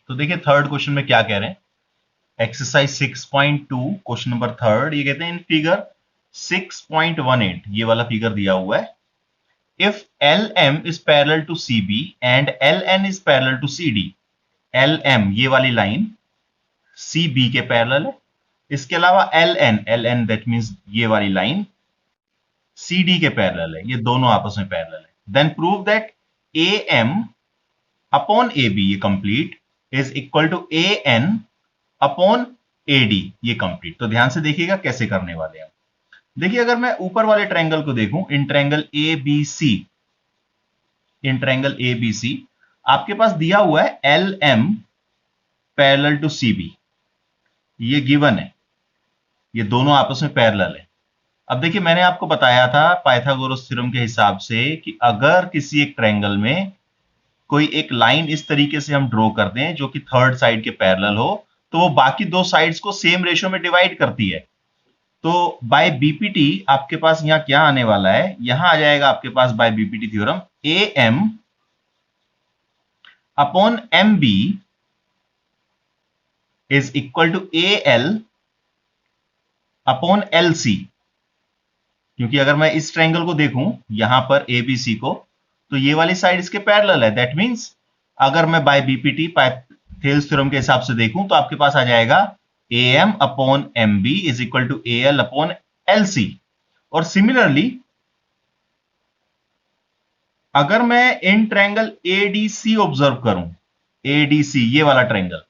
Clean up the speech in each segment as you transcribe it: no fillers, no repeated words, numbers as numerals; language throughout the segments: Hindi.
तो देखिए थर्ड क्वेश्चन में क्या कह रहे हैं, एक्सरसाइज 6.2 क्वेश्चन नंबर थर्ड, ये कहते हैं इन फिगर 6.18 ये वाला फिगर दिया हुआ है, if LM is parallel to CB and LN is parallel to CD, LM ये वाली लाइन CB के पैरेलल है, इसके अलावा LN दैट मींस ये वाली लाइन CD के पैरेलल है, ये दोनों आपस में पैरेलल है, then prove that AM upon AB ये complete is equal to AN upon AD ये कंप्लीट। तो ध्यान से देखिएगा कैसे करने वाले हैं। देखिए अगर मैं ऊपर वाले ट्रायंगल को देखूं, इन ट्रायंगल ABC आपके पास दिया हुआ है LM पैरेलल टू CB, ये गिवन है, ये दोनों आपस में पैरेलल है। अब देखिए मैंने आपको बताया था पाइथागोरस थ्योरम के हिसाब से कि अगर किसी एक ट्रायंगल में कोई एक लाइन इस तरीके से हम ड्रॉ कर दें जो कि थर्ड साइड के पैरेलल हो, तो वो बाकी दो साइड्स को सेम रेशियो में डिवाइड करती है। तो बाय बीपीटी आपके पास यहां क्या आने वाला है, यहां आ जाएगा आपके पास by BPT theorem AM upon MB is equal to AL upon LC। क्योंकि अगर मैं इस ट्रायंगल को देखूं यहां पर ABC को, तो ये वाली साइड इसके पैरेलल है, दैट मींस अगर मैं बाय बीपीटी थेल्स थ्योरम के हिसाब से देखूं तो आपके पास आ जाएगा AM upon MB is equal to AL upon LC। और सिमिलरली अगर मैं इन ट्रायंगल ADC ऑब्जर्व करूं, ADC ये वाला ट्रायंगल,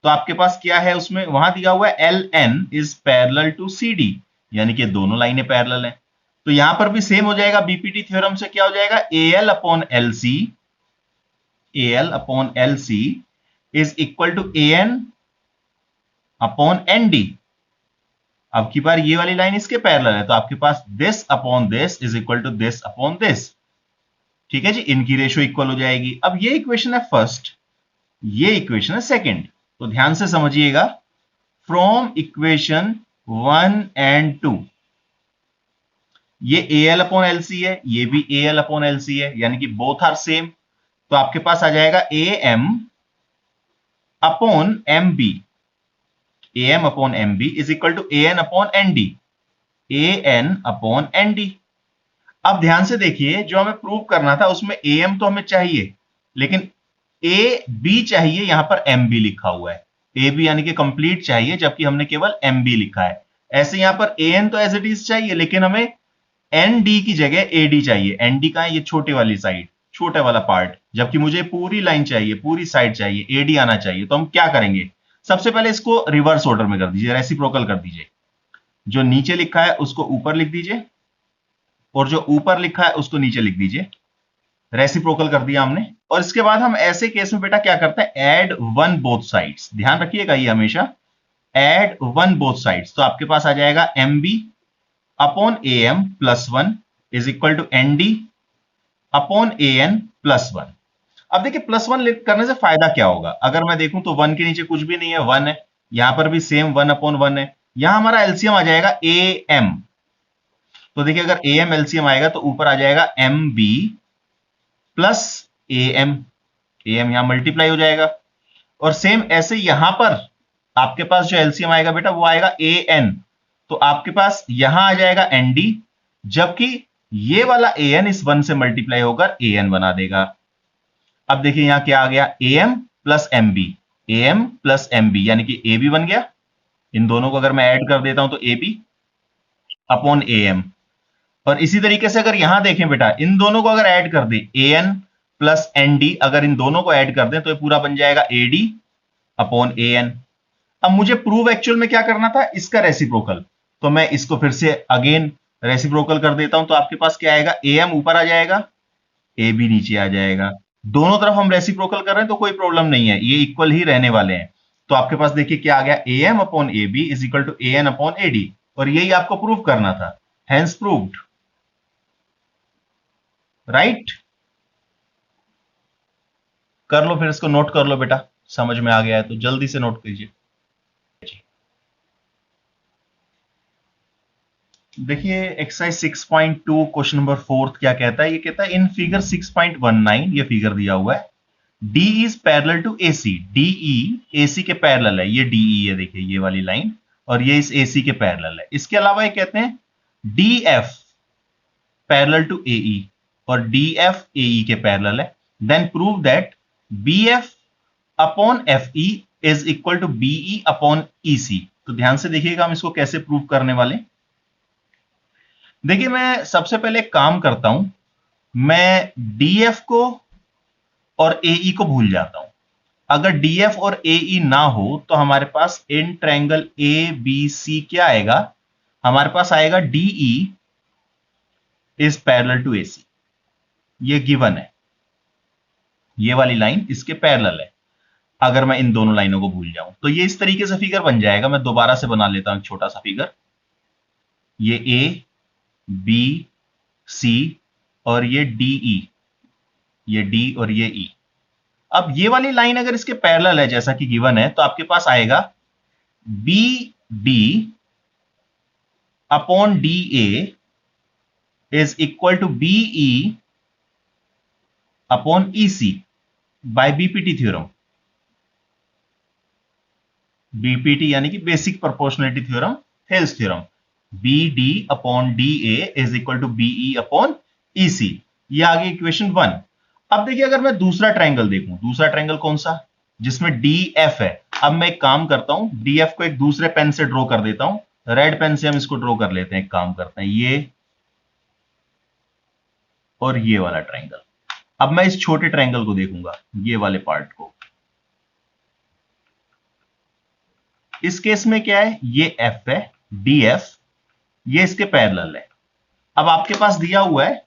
तो आपके पास क्या है, उसमें वहां दिया हुआ है LN is parallel to CD, यानी कि दोनों लाइनें पैरेलल हैं। तो यहां पर भी सेम हो जाएगा, बीपीटी थ्योरम से क्या हो जाएगा, AL upon LC is equal to AN upon ND। अब की बार ये वाली लाइन इसके पैरेलल है, तो आपके पास this upon this is equal to this upon this. ठीक है जी, इनकी रेशियो इक्वल हो जाएगी। अब ये इक्वेशन है फर्स्ट, ये इक्वेशन है सेकंड, तो ध्यान से समझिएगा। फ्रॉम इक्वेशन 1 एंड 2 ये AL अपॉन LC है, ये भी AL अपॉन LC है, यानी कि बोथ आर सेम। तो आपके पास आ जाएगा AM upon MB, AM upon MB is equal to AN upon ND, AN upon ND। अब ध्यान से देखिए, जो हमें प्रूव करना था उसमें AM तो हमें चाहिए, लेकिन AB चाहिए, यहां पर MB लिखा हुआ है, AB यानी कि कंप्लीट चाहिए, जबकि हमने केवल MB लिखा है। ऐसे यहां पर AN तो एज इट इज चाहिए, लेकिन हमें ND की जगह AD चाहिए। ND का है ये छोटे वाली साइड, छोटा वाला पार्ट, जबकि मुझे पूरी लाइन चाहिए, पूरी साइड चाहिए, AD आना चाहिए। तो हम क्या करेंगे, सबसे पहले इसको रिवर्स ऑर्डर में कर दीजिए, रेसिप्रोकल कर दीजिए। जो नीचे लिखा है उसको ऊपर लिख दीजिए, और जो ऊपर लिखा है उसको नीचे लिख दीजिए। रेसिप्रोकल कर दिया हमने। और इसके बाद हम ऐसे केस में बेटा क्या करते हैं, ऐड वन बोथ साइड्स, ध्यान रखिएगा ये हमेशा, ऐड वन बोथ साइड्स। तो आपके पास आ जाएगा MB upon AM plus 1 is equal to ND upon AN plus 1। अब देखिए प्लस 1 करने से फायदा क्या होगा, अगर मैं देखूं तो 1 के नीचे कुछ भी नहीं है, 1 है, यहां पर भी सेम 1 अपॉन 1 है, यहां हमारा एलसीएम आ जाएगा AM। तो देखिए अगर AM एलसीएम आएगा तो ऊपर आ जाएगा MB प्लस AM, AM यहां मल्टीप्लाई हो जाएगा। और सेम ऐसे यहां पर आपके पास जो एलसीएम आएगा बेटा वो आएगा AN, तो आपके पास यहां आ जाएगा ND, जबकि ये वाला AN इस 1 से मल्टीप्लाई होकर AN बना देगा। अब देखिए यहां क्या आ गया, AM plus MB, AM plus MB यानी कि AB बन गया। इन दोनों को अगर मैं ऐड कर देता हूं तो AB अपॉन AM। और इसी तरीके से अगर यहां देखें बेटा, इन दोनों को अगर ऐड कर दें, AN प्लस ND, अगर इन दोनों को ऐड कर दें तो ये पूरा बन जाएगा AD अपॉन AN। अब मुझे प्रूव एक्चुअल में क्या करना था, इसका रेसिप्रोकल, तो मैं इसको फिर से अगेन रेसिप्रोकल कर देता हूं। तो आपके पास क्या आएगा, AM ऊपर आ जाएगा, AB नीचे आ जाएगा। दोनों तरफ हम रेसिप्रोकल कर रहे हैं तो कोई प्रॉब्लम नहीं है, ये इक्वल ही रहने वाले हैं। तो आपके पास देखिए क्या आ गया, AM upon AB is equal to AN upon AD, और यही आपको प्रूव करना था, हैंस प्रूव्ड, राइट। कर लो फिर इसको, नोट कर लो बेटा, समझ में आ गया है तो जल्दी से नोट कीजिए। देखिए एक्सरसाइज 6.2 क्वेश्चन नंबर फोर्थ क्या कहता है, ये कहता है इन फिगर 6.19 ये फिगर दिया हुआ है, D is parallel to AC, DE AC के पैरेलल है, ये डीई है, देखिए ये वाली लाइन, और ये इस एसी के पैरेलल है। इसके अलावा ये कहते हैं डीएफ पैरेलल टू एई, और डीएफ एई के पैरेलल है। Then prove that BF upon F E is equal to BE upon EC. तो ध्यान से देखिएगा हम इसको कैसे प्रूव करने वाले। देखिए मैं सबसे पहले एक काम करता हूं, मैं डीएफ को और एई को भूल जाता हूं। अगर डीएफ और एई ना हो तो हमारे पास इन ट्रायंगल ए बी सी क्या आएगा, हमारे पास आएगा DE is parallel to AC, ये गिवन है, ये वाली लाइन इसके पैरेलल है। अगर मैं इन दोनों लाइनों को भूल जाऊं तो ये इस तरीके से फिगर बन जाएगा। मैं दोबारा से बना लेता हूं एक छोटा सा फिगर, ये ए बी सी और ये डीई, ये डी और ये ई। अब ये वाली लाइन अगर इसके पैरेलल है जैसा कि गिवन है, तो आपके पास आएगा B D upon D A is equal to BE upon EC by BPT theorem. BPT यानी कि basic proportionality theorem, Thales theorem. B D upon D A is equal to BE upon EC, ये आ गई इक्वेशन 1। अब देखिए अगर मैं दूसरा ट्रायंगल देखूं, दूसरा ट्रायंगल कौन सा, जिसमें डी एफ है। अब मैं एक काम करता हूं, डी एफ को एक दूसरे पेन से ड्रॉ कर देता हूं, रेड पेन से हम इसको ड्रॉ कर लेते हैं। एक काम करते हैं, ये और ये वाला ट्रायंगल। अब मैं इस छोटे ट्रायंगल को देखूंगा, ये वाले पार्ट को। इस केस में क्या है, ये एफ है, डी एफ, ये इसके पैरेलल है। अब आपके पास दिया हुआ है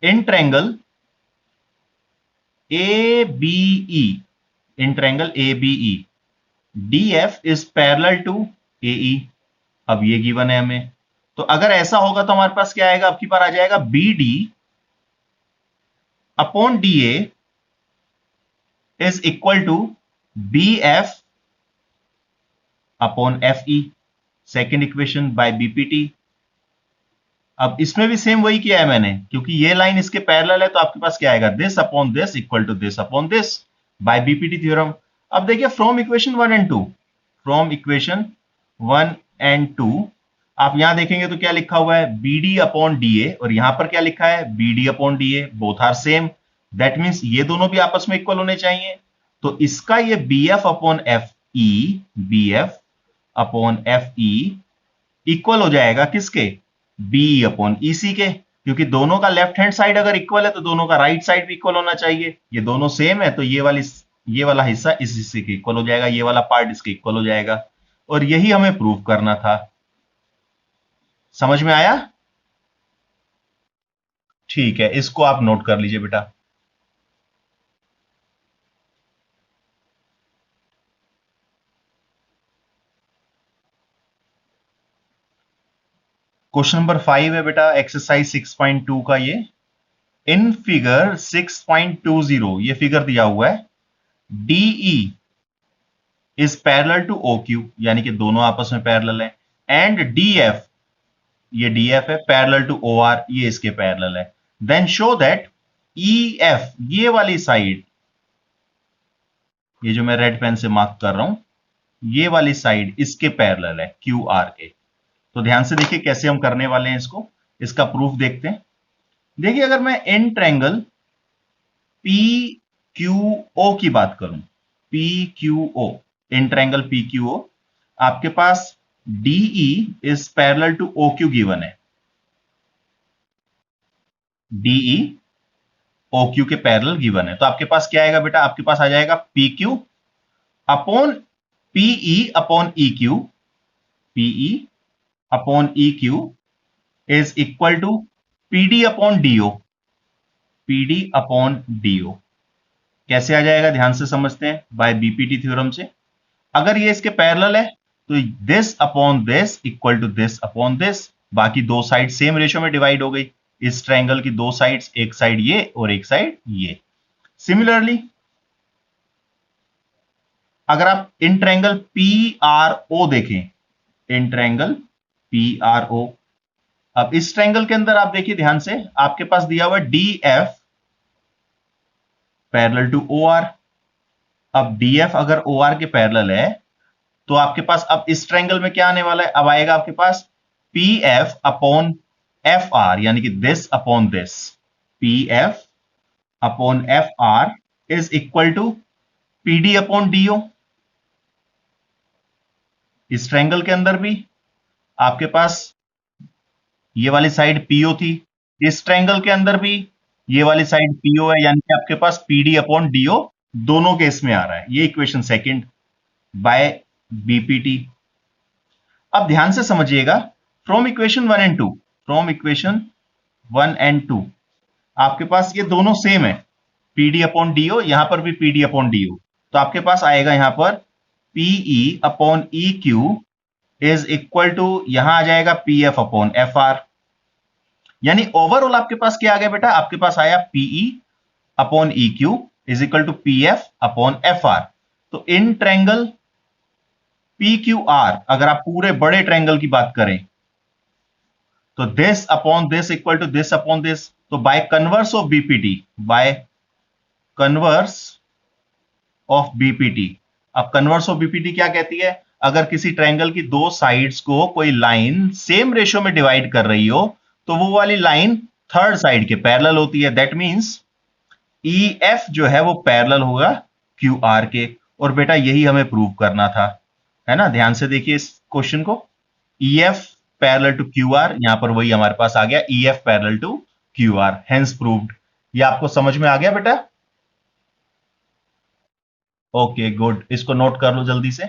in triangle A B E, in triangle A B E D F is parallel to A E. अब ये गिवन है हमें, तो अगर ऐसा होगा तो हमारे पास क्या आएगा, आपकी बार आ जाएगा B D upon D A is equal to B F upon F E, second equation by BPT. अब इसमें भी सेम वही किया है मैंने, क्योंकि ये लाइन इसके पैरेलल है, तो आपके पास क्या आएगा, this upon this equal to this upon this by BPT theorem. अब देखिए from equation 1 and 2, from equation 1 and 2 आप यहां देखेंगे तो क्या लिखा हुआ है, B D upon D A, और यहां पर क्या लिखा है, B D upon D A, both are same. That means ये दोनों भी आपस में इक्वल होने चाहिए। तो इसका ये B F upon F E, B F upon F E equal हो जाएगा किसके, बी अपॉन ईसी के, क्योंकि दोनों का लेफ्ट हैंड साइड अगर इक्वल है तो दोनों का राइट साइड भी इक्वल होना चाहिए। ये दोनों सेम है तो ये वाला हिस्सा इस हिस्से के इक्वल हो जाएगा, ये वाला पार्ट इसके इक्वल हो जाएगा, और यही हमें प्रूव करना था। समझ में आया? ठीक है, इसको आप नोट कर लीजिए बेटा। क्वेश्चन नंबर 5 है बेटा, एक्सरसाइज 6.2 का। ये इन फिगर 6.20 ये फिगर दिया हुआ है, DE is parallel to O Q, यानी कि दोनों आपस में पैरेलल है, एंड डीएफ, ये डीएफ है, पैरेलल टू ओ आर, ये इसके पैरेलल है। Then show that E F, ये वाली साइड, ये जो मैं रेड पेन से मार्क कर रहा हूं, ये वाली साइड इसके पैरेलल है क्यू आर के। तो ध्यान से देखिए कैसे हम करने वाले हैं इसको, इसका प्रूफ देखते हैं। देखिए अगर मैं in triangle P Q O की बात करूं, P Q O, in triangle P Q O, आपके पास DE is parallel to O Q given है, डीई ओ क्यू के पैरेलल गिवन है। तो आपके पास क्या आएगा बेटा, आपके पास आ जाएगा P Q upon PE upon E Q, PE upon E Q is equal to PD upon DO, PD upon DO. कैसे आ जाएगा, ध्यान से समझते हैं, बाय बीपीटी थ्योरम से। अगर ये इसके पैरेलल है तो this upon this equal to this upon this, बाकी दो साइड सेम रेशियो में डिवाइड हो गई। इस ट्रायंगल की दो साइड्स, एक साइड ये और एक साइड ये। सिमिलरली अगर आप in triangle P R O देखें, in triangle P R O, अब इस ट्रायंगल के अंदर आप देखिए ध्यान से, आपके पास दिया हुआ D F parallel to O R. अब डीएफ अगर ओ आर के पैरेलल है तो आपके पास अब इस ट्रायंगल में क्या आने वाला है, अब आएगा आपके पास P F upon F R, यानी कि this upon this, P F upon F R is equal to PD upon DO. इस ट्रायंगल के अंदर भी आपके पास ये वाली साइड पीओ थी, इस ट्रायंगल के अंदर भी ये वाली साइड पीओ है, यानी कि आपके पास पीडी अपॉन डीओ दोनों केस में आ रहा है। ये इक्वेशन सेकंड बाय बीपीटी। अब ध्यान से समझिएगा, from equation 1 and 2, from equation 1 and 2 आपके पास ये दोनों सेम है, पीडी अपॉन डीओ, यहां पर भी पीडी अपॉन डीओ। तो आपके पास आएगा यहां पर PE upon E Q is equal to, यहां आ जाएगा P F upon F R. यानी ओवरऑल आपके पास क्या आ गया बेटा, आपके पास आया PE upon E Q is equal to P F upon F R. तो in triangle P Q R, अगर आप पूरे बड़े ट्रायंगल की बात करें तो this upon this equal to this upon this. तो by converse of BPT, bye converse of BPT. अब कन्वर्स ऑफ बीपीटी क्या कहती है, अगर किसी ट्रायंगल की दो साइड्स को कोई लाइन सेम रेशियो में डिवाइड कर रही हो तो वो वाली लाइन थर्ड साइड के पैरेलल होती है। दैट मींस ई एफ जो है वो पैरेलल होगा क्यू आर के। और बेटा यही हमें प्रूव करना था, है ना। ध्यान से देखिए इस क्वेश्चन को, E F parallel to Q R, यहां पर वही हमारे पास आ गया, E F parallel to Q R, hence proved. ये आपको समझ में आ गया बेटा? ओके गुड, इसको नोट कर लो जल्दी से।